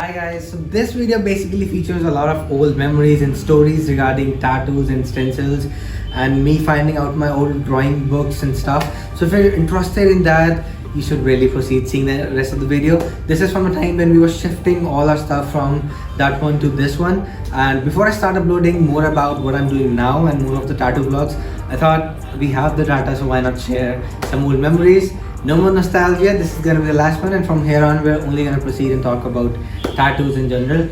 Hi guys, so this video basically features a lot of old memories and stories regarding tattoos and stencils and me finding out my old drawing books and stuff. So if you're interested in that, you should really proceed seeing the rest of the video. This is from a time when we were shifting all our stuff from that one to this one. And before I start uploading more about what I'm doing now and more of the tattoo vlogs, I thought we have the data, so why not share some old memories. No more nostalgia, this is gonna be the last one, and from here on we're only gonna proceed and talk about tattoos in general.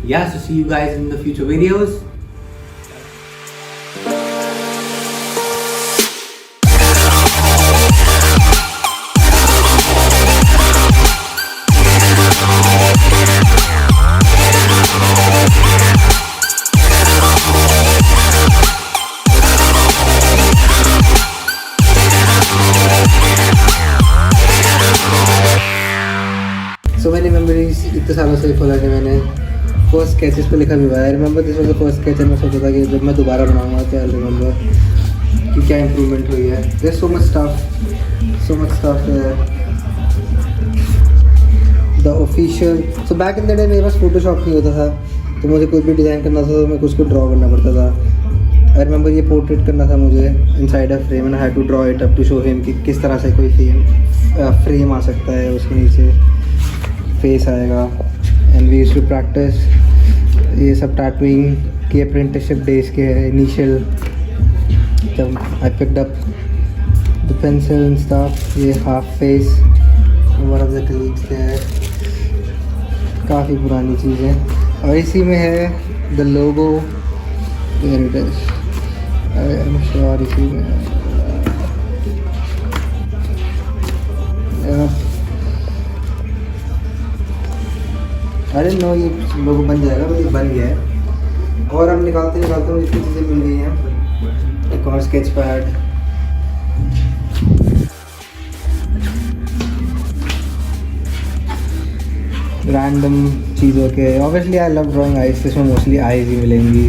Yeah, so see you guys in the future videos. So many memories इतने सालों से खोला कि मैंने first sketches पे लिखा भी हुआ है. I remember this was the first sketch and मैं सोचा था कि जब मैं दोबारा बनाऊंगा तो आई रिमेंबर कि क्या इम्प्रूवमेंट हुई है. There so much stuff the official. So back in the day मेरे पास फोटोशॉप नहीं होता था, तो मुझे कोई भी डिज़ाइन करना था तो मैं कुछ को ड्रॉ करना पड़ता था. आई रिमेंबर ये पोर्ट्रेट करना था मुझे inside a frame and I had to draw it up to show him कि किस तरह से कोई फ्रेम आ सकता है, उसके नीचे फेस आएगा. And we used to practice. ये सब टैटूइंग के अप्रेंटिसशिप डेज के इनिशियल जब I picked up the pencil and stuff. ये half face one of the colleagues थे, काफ़ी पुरानी चीज़ें. और इसी में है the logo. Where it is, I am sure इसी में. अरे नो, ये लोगो बन जाएगा, बट ये बन गया है. और हम निकालते मुझे इतनी चीज़ें मिल गई हैं. एक और स्केच पैड. रैंडम चीज़ों के. Obviously I love drawing eyes, इसमें मोस्टली आइज ही मिलेंगी.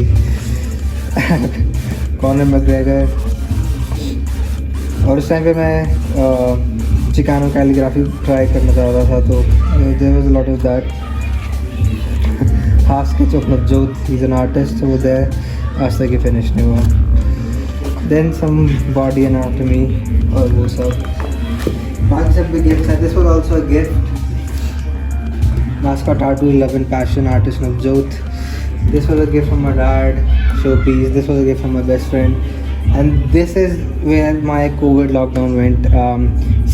Conor McGregor. और उस टाइम पे मैं चिकानो कैलीग्राफी ट्राई करना चाह रहा था, तो there was a lot of that. Half sketch of Navjot, he is an artist, वो देयर आज तक ये फिनिश नहीं हुआ. देन सम बॉडी एनाटॉमी और वो सब. बाकी सब भी गिफ्ट्स हैं. This was also a gift. mascot tattoo, love and passion, artist Navjot. This was a gift from my dad, showpiece. This was a gift from my best friend. And this is where my COVID lockdown went.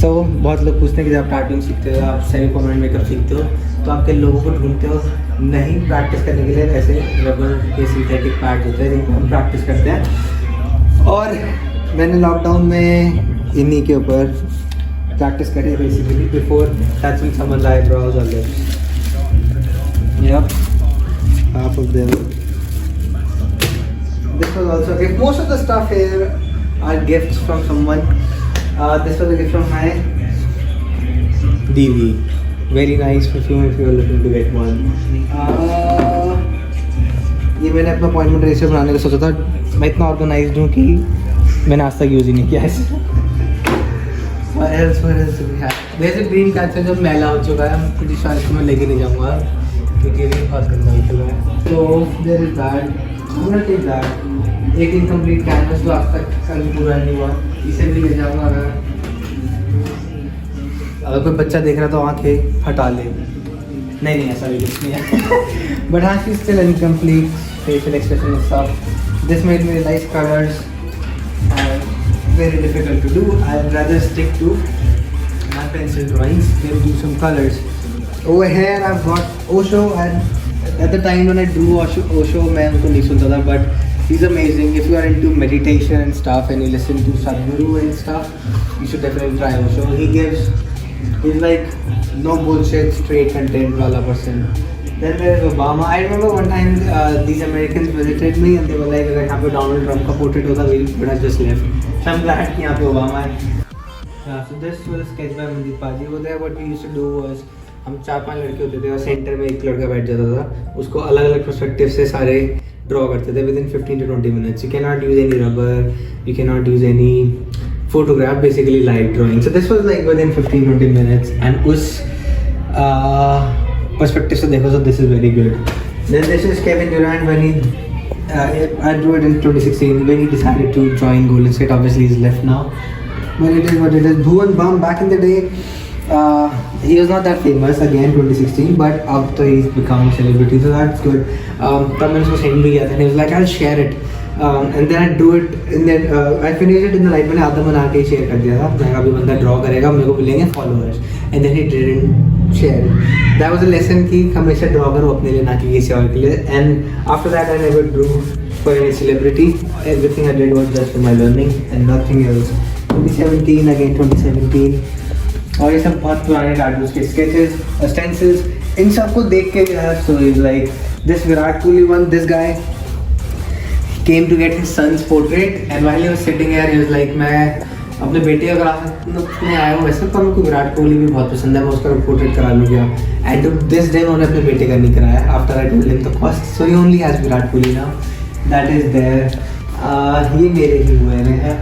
So बहुत लोग पूछते हैं कि जब आप tattooing सीखते हो, आप सेमी परमानेंट मेकअप सीखते हो, तो आपके लोगों को ढूंढते हो नहीं प्रैक्टिस करने के लिए. ऐसे रबर के सिंथेटिक पैड होते हैं जिनको हम प्रैक्टिस करते हैं. और मैंने लॉकडाउन में इन्हीं के ऊपर प्रैक्टिस करी basically before touching someone's eyebrows और lips. Yep, half of them. This was also a gift. Most of the stuff here are gifts from someone. This was a gift from my Divi. Very nice perfume if you are looking to get one. ये मैंने अपना appointment register बनाने का सोचा था. मैं इतना organised हूँ कि मैंने आज तक यूज़ ही नहीं किया है. What else do we have? There's a green catcher जो मैला हो चुका है. I'm pretty sure इसको मैं लेके नहीं जाऊँगा क्योंकि ये बहुत गंदा हो चुका है. तो there is that. I'm gonna take that. एक इनकम्प्लीट कैनवस जो आज तक कभी पूरा नहीं हुआ, इसे भी ले जाऊँगा. अगर कोई बच्चा देख रहा तो आँखें हटा ले. नहीं ऐसा भी कुछ नहीं है. बट हाँ, she still incomplete facial expression and stuff. This made me realise colours very difficult to do. I'd rather stick to my pencil drawings than do some colors. Over here I've got Osho, and at the time when I drew Osho मैं उनको नहीं सुनता था, but he's amazing. If you are into meditation and stuff and you listen to Sadhguru and stuff, you should definitely try Osho. He's like no bullshit, straight content wala person. Then there is Obama. I remember one time these Americans visited me and they were like, अगर यहाँ पे Donald Trump का portrait होता we would have just left. So I'm glad कि यहाँ पे Obama है. So this was a sketch by Mandeep Paji. Over there what we used to do was हम 4-5 लड़के होते थे और सेंटर में एक लड़का बैठ जाता था. उसको अलग अलग पर्सपेक्टिव से सारे ड्रॉ करते थे within 15 to 20 minutes. You cannot use any rubber. You cannot use any photograph, basically live drawing. So this was like within 15-20 minutes. And उस पर्सपेक्टिव से देखो तो this is very good. Then this is Kevin Durant when he I drew it in 2016 when he decided to join Golden State. Obviously he's left now, but it is what it is. Bhuvan Bam back in the day, he was not that famous again 2016, but after he's become a celebrity, so that's good. तब मैंने उसको send भी किया था. He was like I'll share it. And then I do it and then I finish it in the night. मैंने आधा बना के शेयर कर दिया था. मैं अभी बंदा ड्रॉ करेगा मेरे को मिलेंगे followers. And then he didn't share it. That was a lesson कि हमेशा ड्रॉ करो अपने लिए ना कि किसी और के लिए. And after that I never drew for any celebrity. Everything I did was just for my learning and nothing else. 2017 again 2017. और ये सब बहुत पुराने टैटूज के स्केचेस, स्टेंसिल्स, इन सबको देख के I have stories like this Virat Kohli one. This guy came to get his son's portrait and while he was sitting here he was like मैं अपने बेटे का कराने आया हूँ वैसे, पर मेरे को विराट कोहली भी बहुत पसंद है, मैं उसका पोर्ट्रेट करा लूँ क्या. एंड टू दिस डे उन्होंने अपने बेटे का नहीं कराया. After I told him the cost, so he only has Virat Kohli now. That is there. ये मेरे ही हुए हैं.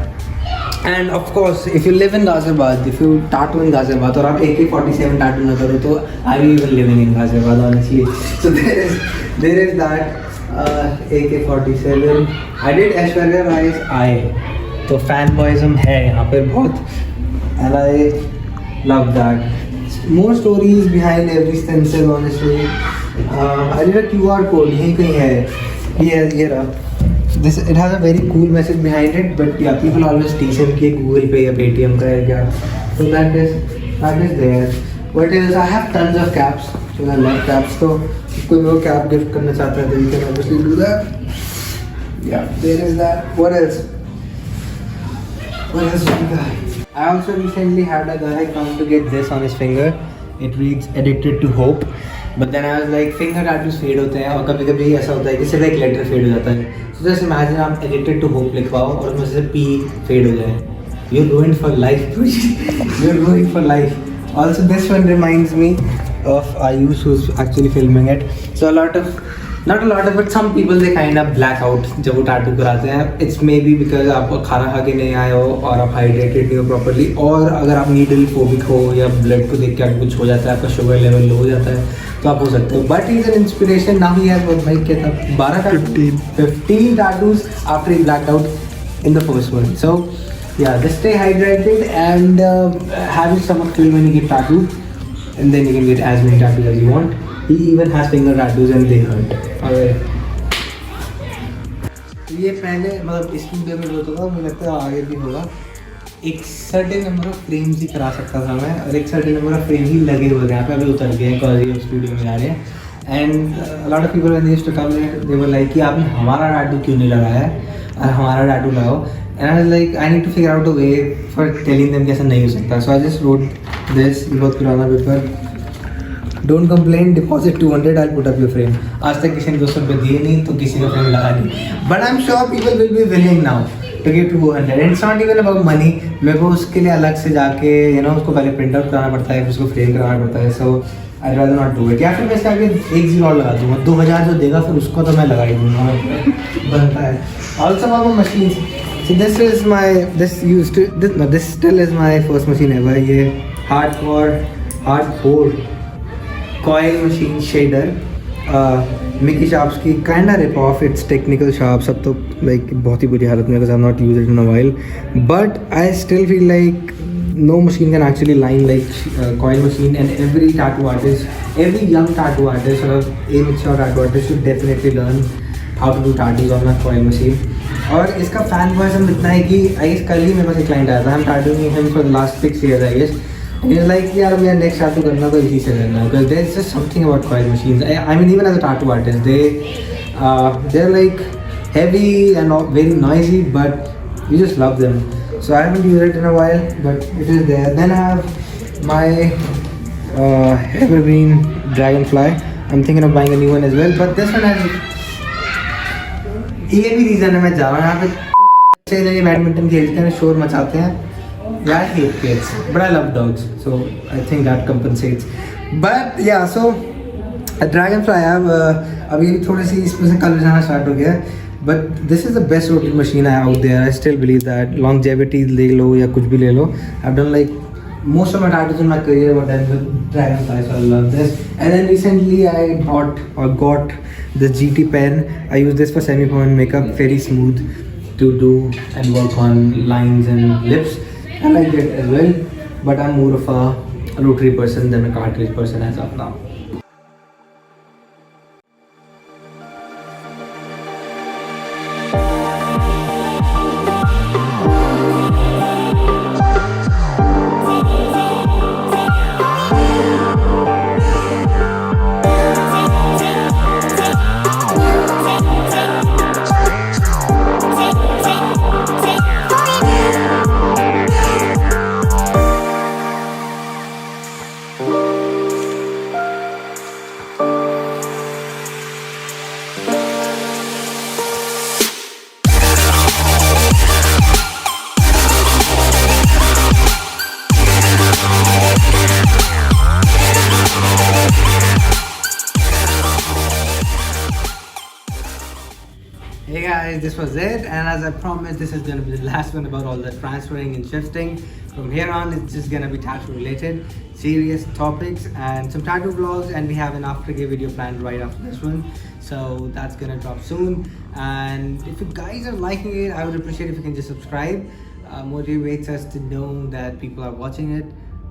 And of course if you live in Ghaziabad, if you tattoo in Ghaziabad और आप AK-47 टैटू ना करो तो I will even living in Ghaziabad honestly. So there is that AK-47. I did Aishwarya Rai's eye, तो फैन बॉयज़म है यहाँ पर बहुत. And I love that. More stories behind every stencil honestly. I did a QR code, यहीं कहीं है. ये रहा. This it has a very cool message behind it, but yeah, people always tease him कि Google Pay या Paytm का है क्या. So that is there. What else? I have tons of caps. So I love caps. तो कोई वो cap gift करना चाहता है तो you can obviously do that. Yeah, there is that. What else? What else do we got? I also recently had a guy come to get this on his finger. It reads "Addicted to Hope." But then I was like, finger tattoos fade होते हैं और कभी कभी ऐसा होता है कि सिर्फ एक लेटर फेड हो जाता है. So just imagine आप addicted to hope लिखवाओ और उसमें से P फेड हो जाए. You're ruined for life. You're ruined for life. Also this one reminds me of Ayush who's actually filming it. So not a lot of, but some people they kind of black out जब वो tattoo कराते हैं. It's maybe because आप खाना खा के नहीं आए हो और आप hydrated नहीं हो properly, और अगर आप needle phobic हो या blood को देख के आपको कुछ हो जाता है, आपका sugar level low हो जाता है तो आप हो सकते हो. But he's an inspiration. Now he has what भाई क्या था 15 tattoos after he blacked out in the first one. So yeah, just stay hydrated and have your stomach filled when you get tattooed, and then you can get as many tattoos as you want. He even has finger tattoos and they hurt. Alright. ये पहले मतलब इसमें payment होता था, मुझे लगता है आगे भी होगा. एक सर्टेन नंबर ऑफ फ्रेम्स ही करा सकता था मैं, और एक सर्टेन नंबर ऑफ फ्रेम ही लगे हुए थे यहाँ पे. अभी उतर गए हैं कॉलेज ये स्टूडियो में जा रहे हैं. And lot of people when they used to come they were like कि आपने हमारा टैटू क्यों नहीं लगाया है और हमारा टैटू लगाओ. And I was like I need to figure out a way for telling them कि ऐसा नहीं हो सकता. So I just wrote this. बहुत पुराना paper. Don't complain, deposit 200, I put up your frame. आज तक किसी ने 200 रुपये दिए नहीं तो किसी का फ्रेम लगा नहीं. But I am sure people will be willing now to give 200. And it's not even about money. मेरे को उसके लिए अलग से जाके उसको पहले प्रिंट आउट कराना पड़ता है, फिर उसको फ्रेम कराना पड़ता है. So I rather not do it. या फिर मैं इसके आगे 1 0 और लगा दूँगा. 2000 जो देगा फिर उसको तो मैं लगा ही दूँगा. बनता है. Also about machine. So this still is my first machine ever. ये hardcore coil machine shader. Mickey Sharp's की kinda rip off. It's technical sharp. सब तो like बहुत ही बुरी हालत में because I've not used it in a while. But I still feel like no machine can actually line like coil machine. And every tattoo artist, every young tattoo artist or amateur tattoo artist should definitely learn how to do tattoos on a coil machine. और इसका fan बॉयज़म इतना है कि I guess कल ही मेरे पास एक client आया था. हम tattooing him for the last 6 years I guess. He's like यार मेरा नेक्स्ट टैटू करना तो इसी से करना है because there is just something about coil machines. I mean even as a tattoo artist they're like heavy and very noisy but you just love them. So I haven't used it in a while but it is there. Then I have my evergreen dragonfly. I'm thinking of buying a new one as well but this one has ये भी reason है मैं जा रहा हूँ यहाँ पे. अच्छे बैडमिंटन खेलते हैं, शोर मचाते हैं. Yeah, I hate kids, but I love dogs, so I think that compensates. But yeah, so a dragonfly I have अभी थोड़ी सी इसमें से कलर जाना स्टार्ट हो गया. But this is the best rotating machine out there. I still believe that longevity ले लो या कुछ भी ले लो. I've done like most of my tattoos in my career were done with dragonfly, so I love this. And then recently I bought or got the GT pen. I use this for semi-permanent makeup, very smooth to do and work on lines and lips. I like it as well, but I'm more of a rotary person than a cartridge person as of now. Hey guys, this was it, and as I promised, this is gonna be the last one about all the transferring and shifting. From here on, it's just gonna be tattoo related, serious topics, and some tattoo vlogs, and we have an aftercare video planned right after this one, so that's gonna drop soon. And if you guys are liking it, I would appreciate if you can just subscribe. Motivates us to know that people are watching it.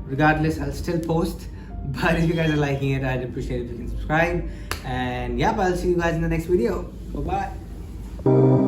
Regardless, I'll still post, but if you guys are liking it, I'd appreciate if you can subscribe. And yeah, I'll see you guys in the next video. Bye bye.